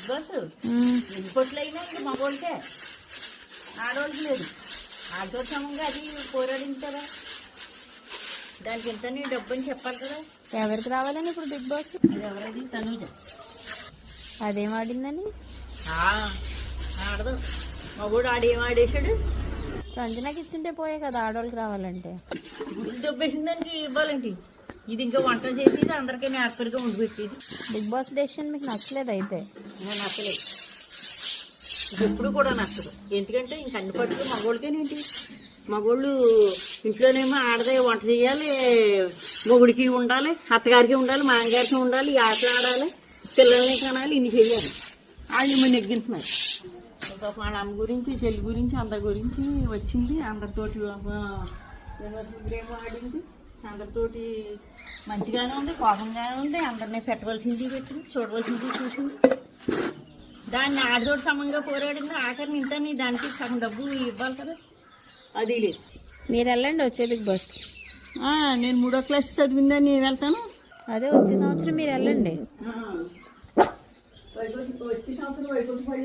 Big boss ఇప్పట్లో అయినా ఇంకా మగోళ్ళకే ఆడవాళ్ళకి లేదు. ఆడతో సమంగా అది పోరాడింది కదా, దానికి ఎంత డబ్బు అని చెప్పాలి కదా. ఎవరికి రావాలని ఇప్పుడు బిగ్ బాస్? అది ఎవరది? తనూజ. అదేం ఆడిందని ఆడదు. మగోడు ఆడేం ఆడేశాడు. సంజనాకి ఇచ్చింటే పోయే కదా ఆడవాళ్ళకి రావాలంటే. గుడ్లు దొబ్బేసిన దానికి ఇవ్వాలంటే ఇది ఇంకా వంటలు చేసేది అందరికీ నేర్పరిగా ఉండి పెట్టేది. బిగ్ బాస్ డెసిషన్ మీకు నచ్చలేదు అయితే? నేను నచ్చలేదు, ఎప్పుడు కూడా నచ్చదు. ఎందుకంటే ఇంక అన్ని పట్టుకు మగోళ్ళకేనేంటి, మగోళ్ళు ఇంట్లోనేమో ఆడదే వంట చేయాలి, మొగుడికి ఉండాలి, అత్తగారికి ఉండాలి, మామగారికి ఉండాలి, ఆటలు ఆడాలి, పిల్లల్ని కనాలి, ఇన్ని చేయాలి. వాళ్ళు ఏమో నెగ్గింటున్నారు. వాళ్ళ అమ్మ గురించి, చెల్లి గురించి, అందరి గురించి వచ్చింది. అందరితోటి ఏమో ఆడింది, అందరితోటి మంచిగానే ఉంది, కోపంగానే ఉంది. అందరినీ పెట్టవలసింది పెట్టింది, చూడవలసింది చూసింది. దాన్ని ఆడతోటి సమంగా పోరాడింది. ఆఖరిని ఇంతని దానికి సగం డబ్బు ఇవ్వాలి కదా, అది లేదు. మీరు వెళ్ళండి వచ్చే బిగ్ బాస్కి. నేను 3వ క్లాస్ చదివిందని నేను వెళ్తాను. అదే వచ్చే సంవత్సరం మీరు వెళ్ళండి. వచ్చే సంవత్సరం వైకుంఠపల్లి